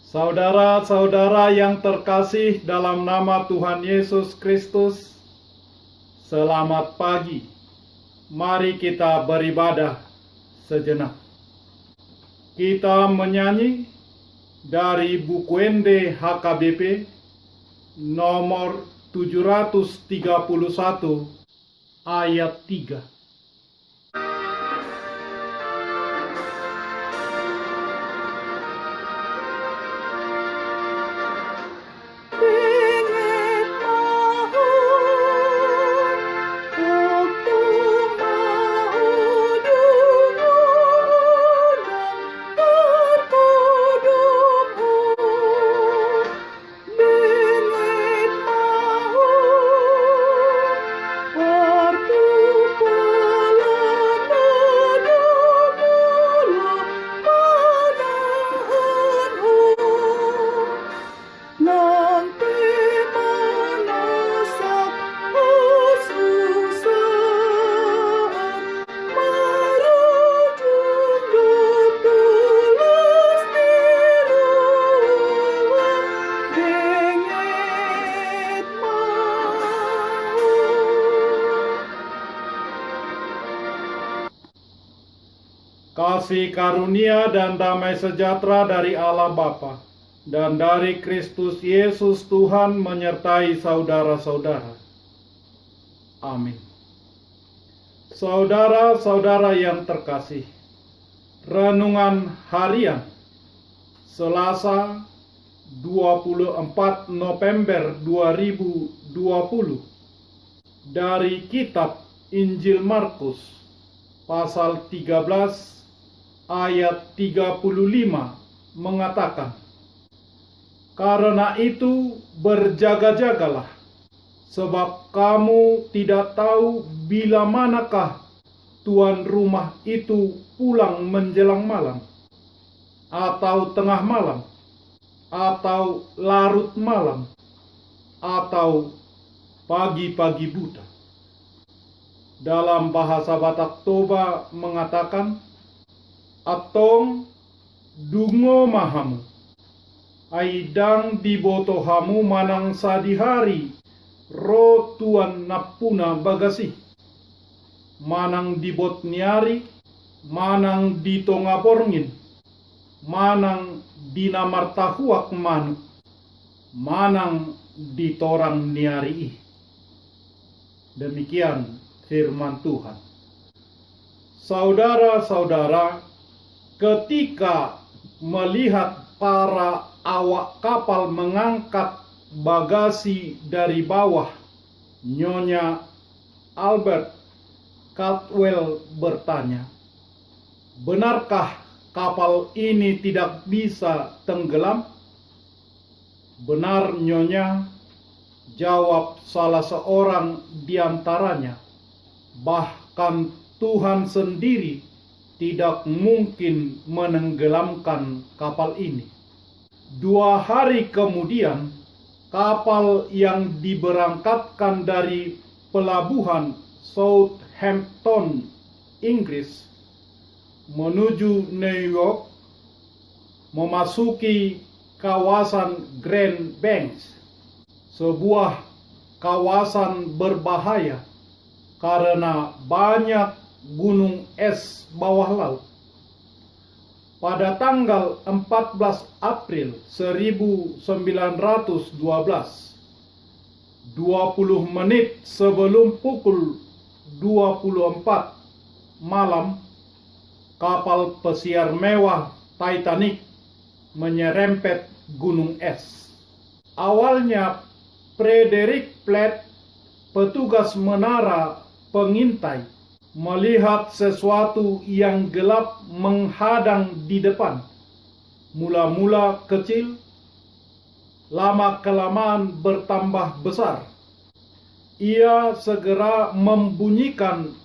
Saudara-saudara yang terkasih dalam nama Tuhan Yesus Kristus, selamat pagi. Mari kita beribadah sejenak. Kita menyanyi dari buku ND HKBP nomor 731 ayat 3. Kasih karunia dan damai sejahtera dari Allah Bapa dan dari Kristus Yesus Tuhan menyertai saudara-saudara. Amin. Saudara-saudara yang terkasih, renungan harian Selasa 24 November 2020 dari kitab Injil Markus pasal 13 ayat 35 mengatakan, "Karena itu berjaga-jagalah, sebab kamu tidak tahu bila manakah tuan rumah itu pulang menjelang malam, atau tengah malam, atau larut malam, atau pagi-pagi buta." Dalam bahasa Batak Toba mengatakan, "Atong dungo mahamu, aidang dibotohamu manang sadihari, ro tuan napuna bagasi, manang dibot niari, manang ditongaporngin, manang dinamartahuak manuk, manang ditorang niari." Demikian firman Tuhan. Saudara-saudara, ketika melihat para awak kapal mengangkat bagasi dari bawah, Nyonya Albert Caldwell bertanya, "Benarkah kapal ini tidak bisa tenggelam?" "Benar, Nyonya," jawab salah seorang di antaranya. "Bahkan Tuhan sendiri tidak mungkin menenggelamkan kapal ini." 2 hari kemudian, kapal yang diberangkatkan dari pelabuhan Southampton, Inggris, menuju New York, memasuki kawasan Grand Banks, sebuah kawasan berbahaya karena banyak gunung es bawah laut. Pada tanggal 14 April 1912, 20 menit sebelum pukul 24 malam, kapal pesiar mewah Titanic menyerempet gunung es. Awalnya Frederick Platt, petugas menara pengintai, melihat sesuatu yang gelap menghadang di depan. Mula-mula kecil, lama-kelamaan bertambah besar. Ia segera membunyikan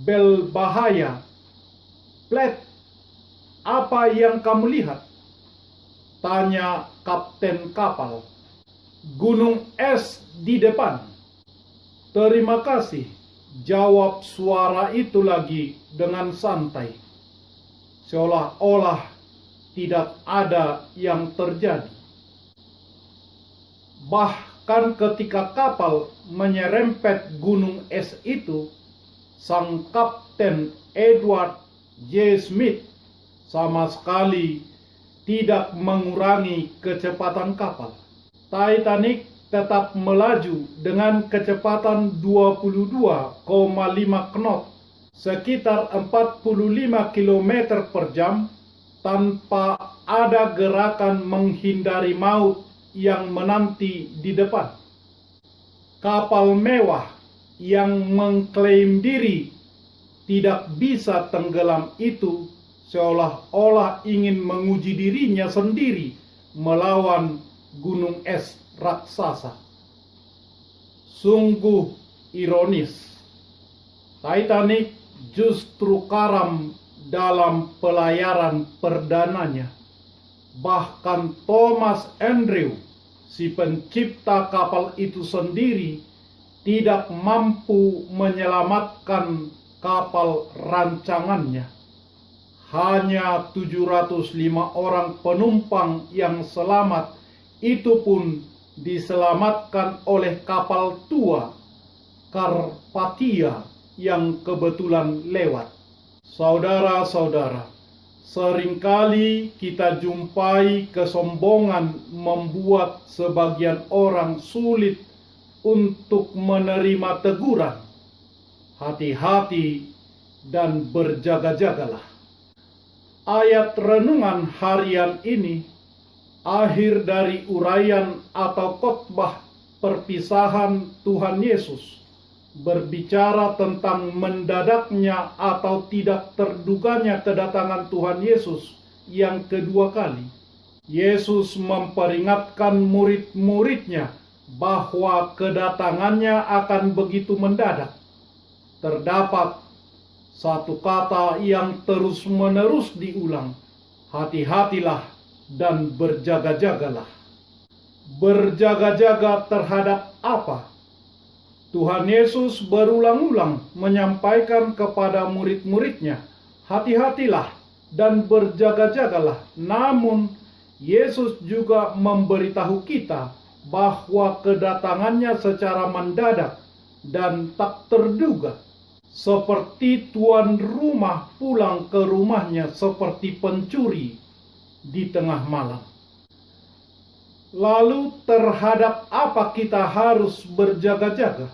bel bahaya. "Platt, apa yang kamu lihat?" tanya kapten kapal. "Gunung es di depan." "Terima kasih," jawab suara itu lagi dengan santai, seolah-olah tidak ada yang terjadi. Bahkan ketika kapal menyerempet gunung es itu, sang Kapten Edward J. Smith sama sekali tidak mengurangi kecepatan kapal. Titanic tetap melaju dengan kecepatan 22,5 knot, sekitar 45 km per jam, tanpa ada gerakan menghindari maut yang menanti di depan. Kapal mewah yang mengklaim diri tidak bisa tenggelam itu seolah-olah ingin menguji dirinya sendiri melawan gunung es raksasa. Sungguh ironis, Titanic justru karam dalam pelayaran perdananya. Bahkan Thomas Andrew, si pencipta kapal itu sendiri, tidak mampu menyelamatkan kapal rancangannya. Hanya 705 orang penumpang yang selamat, itu pun diselamatkan oleh kapal tua Carpathia yang kebetulan lewat. Saudara-saudara, seringkali kita jumpai kesombongan membuat sebagian orang sulit untuk menerima teguran. Hati-hati dan berjaga-jagalah. Ayat renungan harian ini, akhir dari uraian atau khotbah perpisahan Tuhan Yesus, berbicara tentang mendadaknya atau tidak terduganya kedatangan Tuhan Yesus yang kedua kali. Yesus memperingatkan murid-muridnya bahwa kedatangannya akan begitu mendadak. Terdapat satu kata yang terus-menerus diulang, hati-hatilah dan berjaga-jagalah. Berjaga-jaga terhadap apa? Tuhan Yesus berulang-ulang menyampaikan kepada murid-muridnya, hati-hatilah dan berjaga-jagalah. Namun, Yesus juga memberitahu kita bahwa kedatangannya secara mendadak dan tak terduga. Seperti tuan rumah pulang ke rumahnya seperti pencuri di tengah malam. Lalu terhadap apa kita harus berjaga-jaga?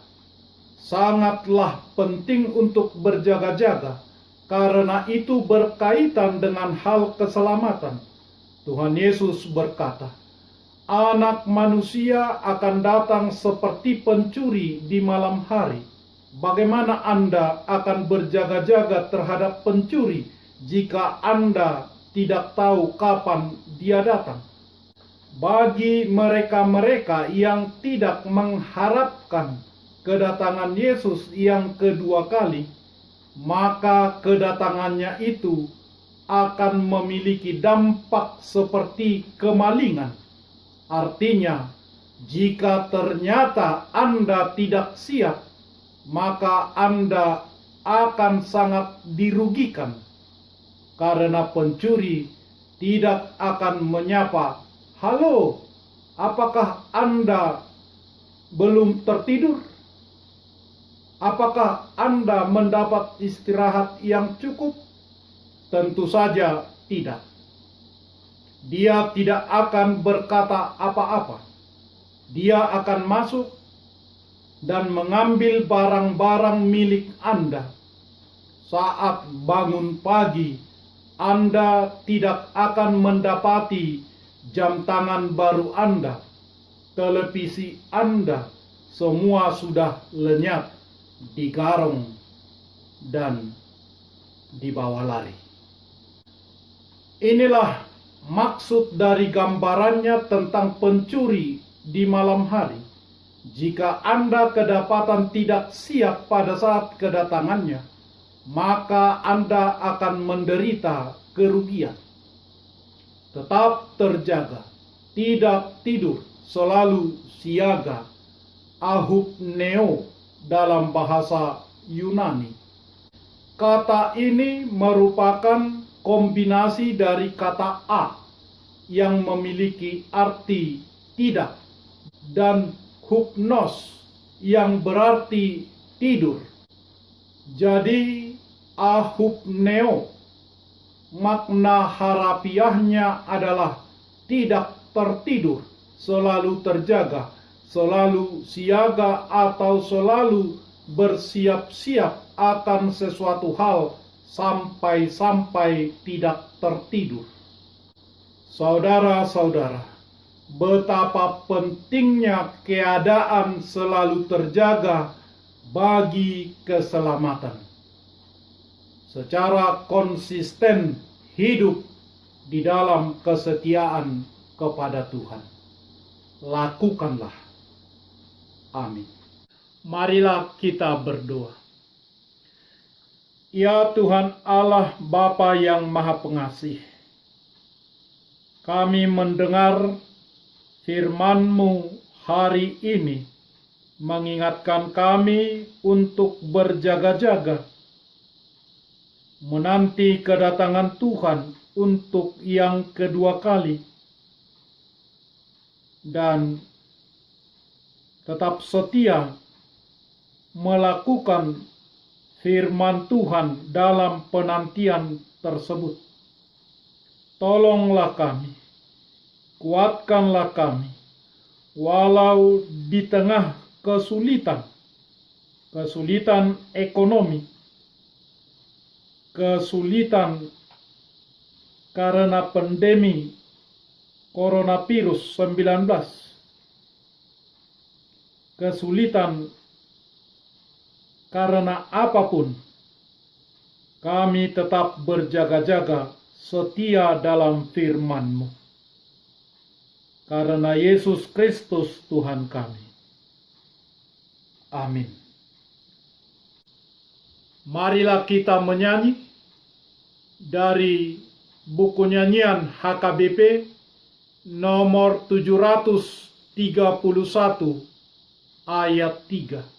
Sangatlah penting untuk berjaga-jaga, karena itu berkaitan dengan hal keselamatan. Tuhan Yesus berkata, Anak manusia akan datang seperti pencuri di malam hari. Bagaimana Anda akan berjaga-jaga terhadap pencuri jika Anda tidak tahu kapan dia datang? Bagi mereka-mereka yang tidak mengharapkan kedatangan Yesus yang kedua kali, maka kedatangannya itu akan memiliki dampak seperti kemalingan. Artinya, jika ternyata Anda tidak siap, maka Anda akan sangat dirugikan, karena pencuri tidak akan menyapa, "Halo, apakah Anda belum tertidur? Apakah Anda mendapat istirahat yang cukup?" Tentu saja tidak. Dia tidak akan berkata apa-apa. Dia akan masuk dan mengambil barang-barang milik Anda. Saat bangun pagi, Anda tidak akan mendapati jam tangan baru Anda, televisi Anda, semua sudah lenyap, digarong, dan dibawa lari. Inilah maksud dari gambarannya tentang pencuri di malam hari. Jika Anda kedapatan tidak siap pada saat kedatangannya, maka Anda akan menderita kerugian. Tetap terjaga, tidak tidur, selalu siaga, ahupneo dalam bahasa Yunani. Kata ini merupakan kombinasi dari kata a yang memiliki arti tidak dan hupnos yang berarti tidur. Jadi ahupneo makna harafiahnya adalah tidak tertidur, selalu terjaga, selalu siaga atau selalu bersiap-siap akan sesuatu hal sampai-sampai tidak tertidur. Saudara-saudara, betapa pentingnya keadaan selalu terjaga bagi keselamatan. Secara konsisten hidup di dalam kesetiaan kepada Tuhan. Lakukanlah. Amin. Marilah kita berdoa. Ya Tuhan Allah Bapa yang Maha Pengasih, kami mendengar firman-Mu hari ini mengingatkan kami untuk berjaga-jaga, menanti kedatangan Tuhan untuk yang kedua kali, dan tetap setia melakukan firman Tuhan dalam penantian tersebut. Tolonglah kami, kuatkanlah kami, walau di tengah kesulitan ekonomi, kesulitan karena pandemi coronavirus 19, kesulitan karena apapun, kami tetap berjaga-jaga setia dalam firman-Mu. Karena Yesus Kristus Tuhan kami. Amin. Marilah kita menyanyi dari buku nyanyian HKBP nomor 731 ayat 3.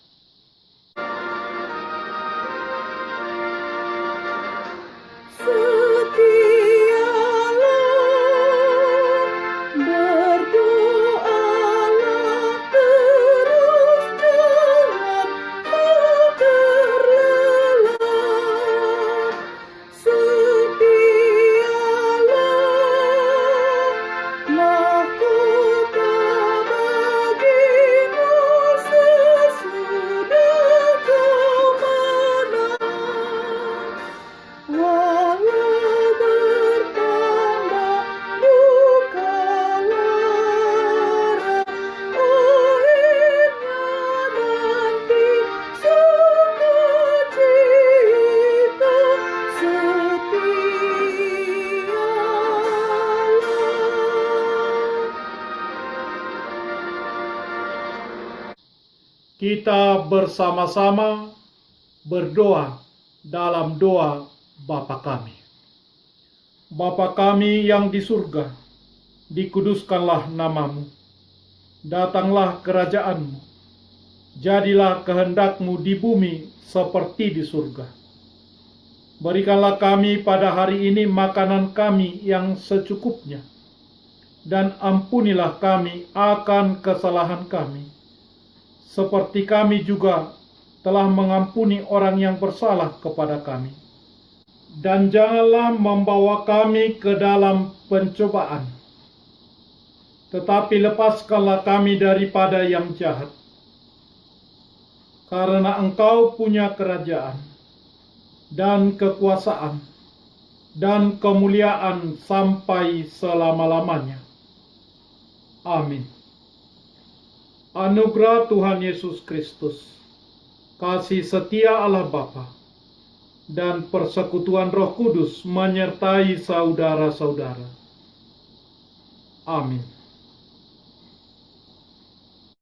Kita bersama-sama berdoa dalam doa Bapa kami. Bapa kami yang di surga, dikuduskanlah nama-Mu. Datanglah kerajaan-Mu. Jadilah kehendak-Mu di bumi seperti di surga. Berikanlah kami pada hari ini makanan kami yang secukupnya. Dan ampunilah kami akan kesalahan kami, seperti kami juga telah mengampuni orang yang bersalah kepada kami. Dan janganlah membawa kami ke dalam pencobaan, tetapi lepaskanlah kami daripada yang jahat. Karena Engkau punya kerajaan, dan kekuasaan, dan kemuliaan sampai selama-lamanya. Amin. Anugerah Tuhan Yesus Kristus, kasih setia Allah Bapa, dan persekutuan Roh Kudus menyertai saudara-saudara. Amin.